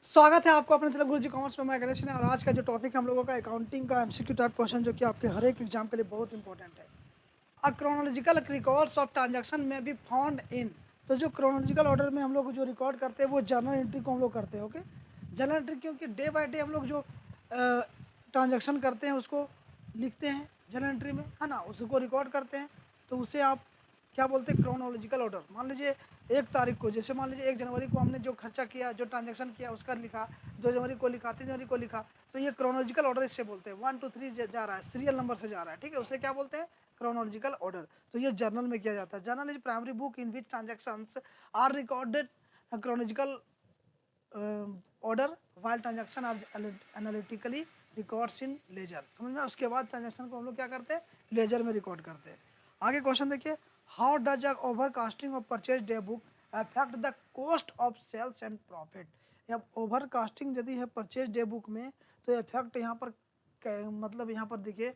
स्वागत है आपको अपने चैनल गुरुजी कॉमर्स में। मैं गणेश ने और आज का जो टॉपिक हम लोगों का अकाउंटिंग का एमसीक्यू टाइप क्वेश्चन जो कि आपके हर एक एग्जाम के लिए बहुत इंपॉर्टेंट है। अ क्रोनोलॉजिकल रिकॉर्ड्स ऑफ ट्रांजैक्शन में बी फाउंड इन। तो जो क्रोनोलॉजिकल ऑर्डर में हम लोग जो रिकॉर्ड करते हैं वो जर्नल एंट्री को हम लोग करते हैं। ओके, जर्नल एंट्री क्योंकि डे बाय डे हम लोग जो ट्रांजैक्शन करते हैं उसको लिखते हैं जर्नल एंट्री में, है ना, उसको रिकॉर्ड करते हैं। तो उसे आप क्या बोलते हैं? Chronological order. मान लीजिए 1 तारीख को, जैसे मान लीजिए 1 जनवरी को हमने जो खर्चा किया, जो ट्रांजैक्शन किया उसका लिखा, 2 जनवरी को लिखा, 3 जनवरी को लिखा। तो ये क्रोनोलॉजिकल ऑर्डर इससे बोलते हैं। 1 2 3 जा रहा है, सीरियल नंबर से जा रहा है, ठीक है, उसे क्या बोलते हैं? Chronological order. तो ये जर्नल में किया जाता है। Journal is primary book in which transactions are recorded chronological order while transaction are analytically records in ledger. समझ में? उसके बाद ट्रांजैक्शन को हम लोग क्या करते हैं? लेजर में रिकॉर्ड करते हैं। आगे क्वेश्चन देखिए, how does a overcasting of purchase day book affect the cost of sales and profit. या ओवरकास्टिंग यदि है परचेज डे बुक में तो इफेक्ट यहाँ पर मतलब यहाँ पर देखिए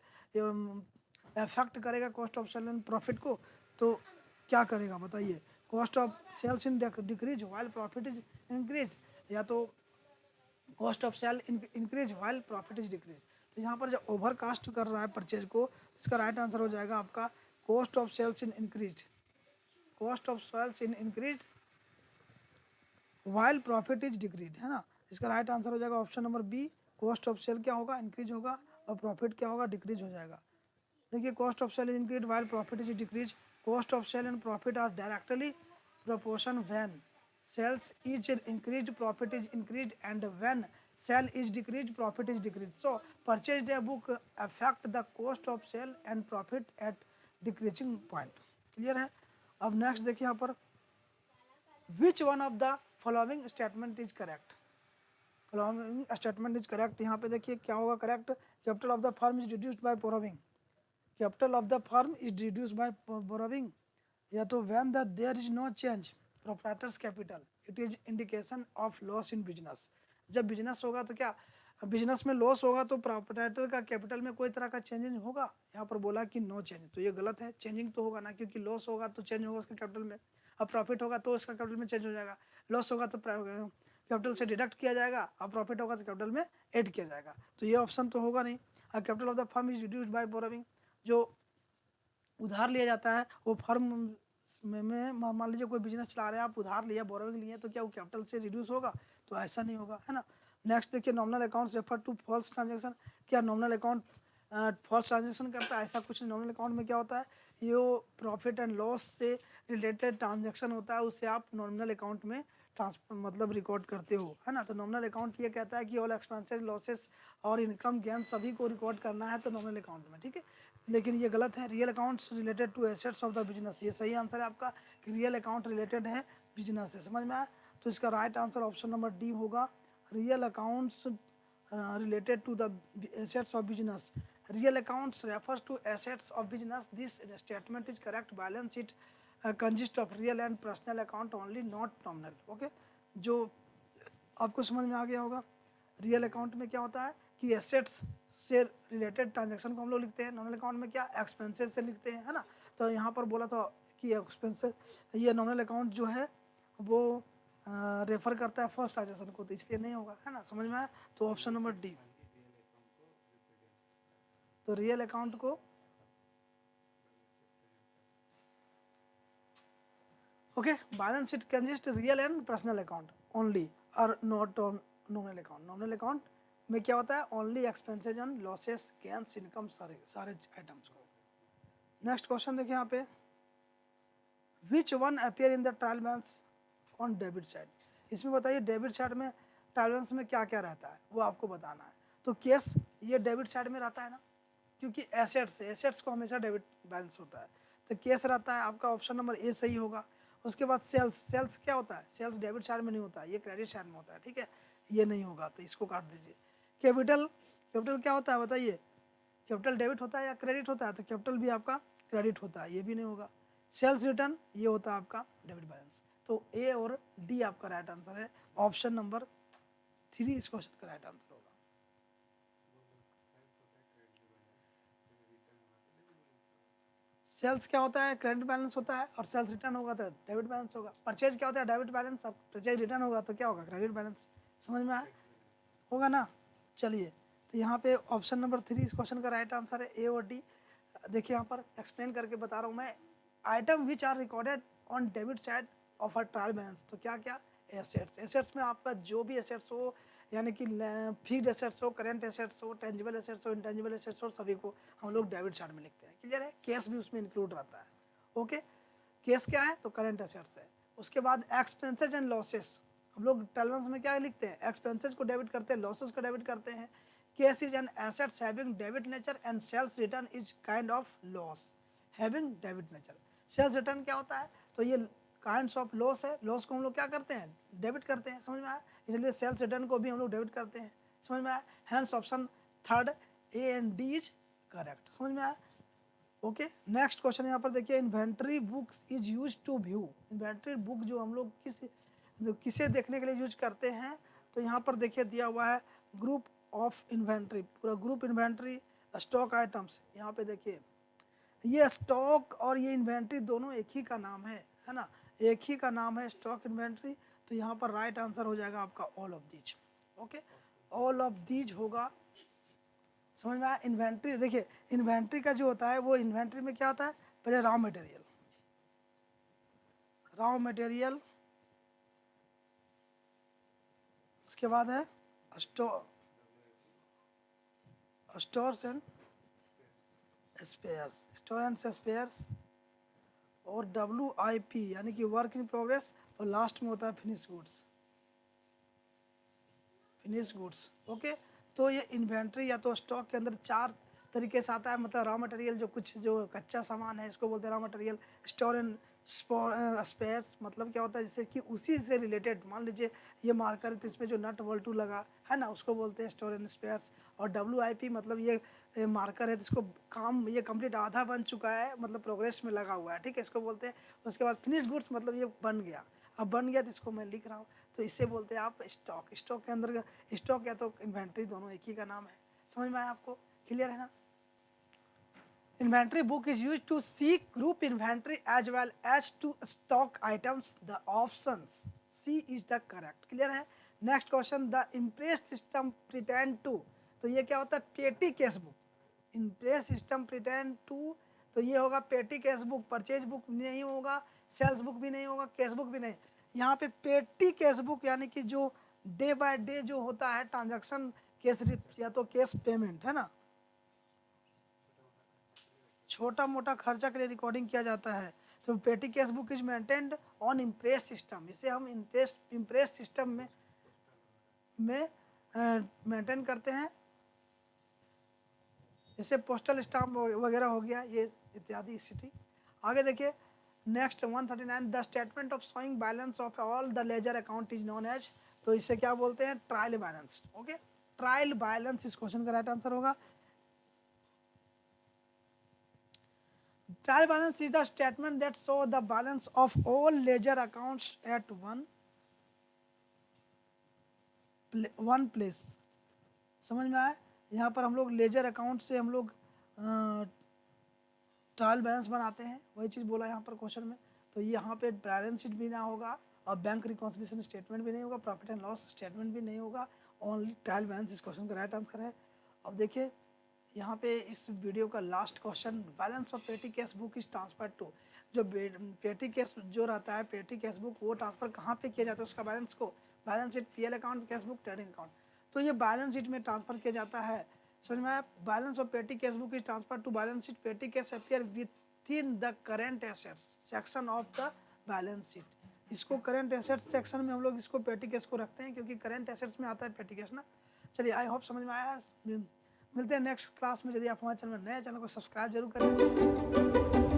इफेक्ट करेगा cost of sale and profit को। तो क्या करेगा बताइए? Cost of sales in decrease while profit is increase, या तो cost of sale increase while profit is decrease. तो यहाँ पर जब ओवरकास्ट कर रहा है परचेज को, इसका राइट आंसर हो जाएगा आपका cost of sales in increase. Cost of sales in increase while profit is decrease, है ना। इसका राइट आंसर हो जाएगा option number B. Cost of sale क्या होगा? इंक्रीज होगा, और प्रॉफिट क्या होगा? डिक्रीज हो जाएगा। देखिए, cost of sale is increase while profit is decrease. Cost of sale and profit are directly proportion when sales is increased profit is increased and when sale is decreased profit is decreased. So purchase day book affect the cost of sale and profit at decreasing point. Clear है? अब next देखिए यहाँ पर, which one of the following statement is correct. Following statement is correct. यहाँ पे देखिए क्या होगा correct? Capital of the firm is reduced by borrowing. Capital of the firm is reduced by borrowing. या तो when the there is no change proprietor's capital it is indication of loss in business. जब business होगा तो क्या business में loss होगा तो proprietor का कैपिटल में कोई तरह का चेंजिंग होगा? यहाँ पर बोला कि नो चेंज, तो ये गलत है। चेंजिंग तो होगा ना, क्योंकि लॉस होगा तो चेंज होगा उसके कैपिटल में, अब प्रॉफिट होगा तो उसका कैपिटल में चेंज हो जाएगा। लॉस होगा तो कैपिटल से डिडक्ट किया जाएगा, अब प्रॉफिट होगा तो कैपिटल में ऐड किया जाएगा। तो ये ऑप्शन तो होगा नहीं। Capital of the firm is reduced by borrowing. जो उधार लिया जाता है वो फर्म में मान लीजिए कोई बिजनेस चला रहे हैं, आप उधार लिया, बोरोविंग लिए, तो क्या वो कैपिटल से रिड्यूस होगा? तो ऐसा नहीं होगा, है ना। नेक्स्ट देखिए, nominal accounts refer to false transaction. क्या नॉमिनल अकाउंट फॉल्स ट्रांजैक्शन करता है? ऐसा कुछ नहीं। नॉमिनल अकाउंट में क्या होता है? ये प्रॉफिट एंड लॉस से रिलेटेड ट्रांजैक्शन होता है, उससे आप नॉमिनल अकाउंट में ट्रांसफर मतलब रिकॉर्ड करते हो, है ना। तो नॉमिनल अकाउंट ये कहता है कि ऑल एक्सपेंसेस, लॉसेस और इनकम गेन सभी को रिकॉर्ड करना है तो नॉमिनल अकाउंट में, ठीक है। लेकिन ये गलत है। Real accounts related to assets of the business, ये सही आंसर है आपका कि रियल अकाउंट रिलेटेड है बिजनेस से। समझ में आया? तो इसका right answer option number D होगा, real accounts related to the assets of business. Real accounts refers to assets of business. This statement is correct. Balance sheet consists of real and personal account only, not nominal. Okay, जो आपको समझ में आ गया होगा। Real account में क्या होता है कि एसेट्स से रिलेटेड ट्रांजैक्शन को हम लोग लिखते हैं। नॉमिनल अकाउंट में क्या एक्सपेंसेस से लिखते हैं, है ना। तो यहाँ पर बोला था कि एक्सपेंसेस, ये नॉमिनल अकाउंट जो है वो रेफर करता है फर्स्ट ट्रांजैक्शन को, तो इसलिए नहीं होगा, है ना। समझ में आया? तो ऑप्शन नंबर डी। तो रियल अकाउंट को okay, balance sheet consist real and personal account only और not on nominal account. Nominal account में क्या होता है? Only expenses and losses, gains, income, सारे आइटम्स को। नेक्स्ट क्वेश्चन देखिए यहाँ पे, which one appear in the trial balance on debit side. इसमें बताइए डेबिट साइड में ट्रायल बैलेंस में क्या क्या रहता है वो आपको बताना है। तो केस ये डेबिट साइड में रहता है ना, क्योंकि एसेट्स को हमेशा डेबिट बैलेंस होता है, तो केस रहता है आपका ऑप्शन नंबर ए सही होगा। उसके बाद सेल्स क्या होता है? सेल्स डेबिट साइड में नहीं होता है, ये क्रेडिट साइड में होता है, ठीक है, ये नहीं होगा तो इसको काट दीजिए। कैपिटल क्या होता है बताइए? कैपिटल डेबिट होता है या क्रेडिट होता है? तो कैपिटल भी आपका क्रेडिट होता है, ये भी नहीं होगा। सेल्स रिटर्न ये होता है आपका डेबिट बैलेंस। तो ए और डी आपका राइट आंसर है। ऑप्शन नंबर 3 इस क्वेश्चन का राइट आंसर होगा। सेल्स क्या होता है? क्रेडिट बैलेंस होता है, और सेल्स रिटर्न होगा तो डेबिट बैलेंस होगा। परचेज क्या होता है? डेबिट बैलेंस, और परचेज रिटर्न होगा तो क्या होगा? Credit balance. समझ में आया होगा ना। चलिए, तो यहाँ पे ऑप्शन नंबर 3 इस क्वेश्चन का राइट आंसर है, ए और डी। देखिए यहाँ पर एक्सप्लेन करके बता रहा हूँ मैं। Item which are recorded on debit side of a trial balance, तो क्या क्या एसेट्स। एसेट्स में आपका जो भी एसेट्स हो, यानी कि फिक्स्ड एसेट्स हो, करेंट एसेट्स हो, टेंजिबल एसेट्स हो, इंटेंजिबल एसेट्स हो, सभी को हम लोग डेबिट साइड में लिखते हैं। क्लियर है। कैश भी उसमें इंक्लूड रहता है। ओके, केस क्या है, तो करंट एसेट्स है। उसके बाद एक्सपेंसेस एंड लॉसेस, हम लोग ट्रायल बैलेंस में क्या लिखते हैं, एक्सपेंसेस को डेबिट करते हैं, लॉसेस को डेबिट करते हैं। Case is an assets having debit nature and sales return is kind of loss having debit nature. Sales return क्या होता है, तो ये काइंड्स ऑफ लॉस है। लॉस को हम लोग क्या करते हैं, डेबिट करते हैं। समझ में आया, इसलिए सेल्स रिटर्न को भी हम लोग डेबिट करते हैं। समझ में आया। Hence option third A and D is correct. समझ में आया। ओके, नेक्स्ट क्वेश्चन यहाँ पर देखिए, inventory books is use to view. Inventory book जो हम लोग किसे देखने के लिए यूज करते हैं, तो यहाँ पर देखिए दिया हुआ है ग्रुप ऑफ इन्वेंट्री, पूरा ग्रुप इन्वेंट्री, स्टॉक आइटम्स। यहाँ पे देखिए ये स्टॉक और ये इन्वेंट्री दोनों एक ही का नाम है ना, एक ही का नाम है स्टॉक इन्वेंट्री। तो यहाँ पर राइट आंसर हो जाएगा आपका all of these. Okay, all of these होगा। समझ में आया। इन्वेंट्री देखिए, इन्वेंट्री का जो होता है वो इन्वेंट्री में क्या आता है, पहले रॉ मटेरियल, रॉ मटेरियल, उसके बाद है stores and spheres, store and spheres, और WIP यानी कि वर्क इन प्रोग्रेस, और लास्ट में होता है finish goods, finish goods. Okay, तो ये इन्वेंट्री या तो स्टॉक के अंदर 4 तरीके से आता है, मतलब रॉ मटेरियल जो कुछ जो कच्चा सामान है इसको बोलते हैं raw material. Store and spheres मतलब क्या होता है, जैसे कि उसी से रिलेटेड, मान लीजिए ये मार्कर है तो इसमें जो नट वल्टू लगा है ना, उसको बोलते हैं स्टोर एंड स्पेयर्स। और WIP मतलब ये मार्कर है जिसको काम ये कंप्लीट आधा बन चुका है, मतलब प्रोग्रेस में लगा हुआ है, ठीक है, इसको बोलते हैं। उसके बाद फिनिश गुड्स मतलब ये बन गया, अब बन गया तो इसको मैं लिख रहा हूँ, तो इससे बोलते हैं आप स्टॉक। स्टॉक के अंदर स्टॉक या तो इन्वेंट्री दोनों एक ही का नाम है। समझ में आया आपको, क्लियर है ना। Inventory book is used to seek group inventory as well as to stock items. The options C is the correct. Clear है। Next question, the impress system pretend to, तो ये क्या होता है, पेटी cash book. impress system pretend to, तो ये होगा पेटी कैश बुक। परचेज बुक नहीं होगा, सेल्स बुक भी नहीं होगा, कैश बुक भी नहीं। यहाँ पे पेटी कैश बुक यानी कि जो डे बाय डे जो होता है ट्रांजैक्शन, कैश या तो कैश पेमेंट है ना, छोटा मोटा खर्चा के लिए रिकॉर्डिंग किया जाता है। तो पेटी cash book is maintained on impress system, इसे हम इम्प्रेस सिस्टम में मेंटेन करते हैं। जैसे पोस्टल स्टाम्प वगैरह हो गया ये इत्यादि स्थिति। आगे देखिए next 139, the statement of showing balance of all the ledger account is known as, तो इसे क्या बोलते हैं, trial balance. Okay, trial balance इस क्वेश्चन का राइट आंसर होगा। Trial balance is the statement that shows the balance of all ledger accounts at one place। समझ में आया। यहाँ पर हम लोग लेजर अकाउंट से हम लोग ट्रायल बैलेंस बनाते हैं, वही चीज़ बोला यहाँ पर क्वेश्चन में। तो यहाँ पे बैलेंस शीट भी ना होगा और बैंक रिकॉन्सिलिएशन स्टेटमेंट भी नहीं होगा, प्रॉफिट एंड लॉस स्टेटमेंट भी नहीं होगा, ओनली ट्रायल बैलेंस इस क्वेश्चन का राइट आंसर है। अब देखिए यहाँ पे इस वीडियो का last question, balance of petty cash book is transfer to, जो पेटी कैश जो रहता है पेटी कैश बुक वो ट्रांसफर कहाँ पे किया जाता है उसका बैलेंस को, balance sheet, PL account, cash book, trading account. तो ये बैलेंस शीट में ट्रांसफर किया जाता है। समझ में आया। Balance of petty cash book is transfer to balance sheet, petty cash appear with in the current assets section of the balance sheet. इसको करेंट एसेट्स सेक्शन में हम लोग इसको पेटी कैश को रखते हैं क्योंकि करेंट एसेट्स में आता है पेटी कैश ना। चलिए आई होप समझ में आया है। मिलते हैं नेक्स्ट क्लास में। यदि आप हमारे चैनल में नए, चैनल को सब्सक्राइब जरूर करें।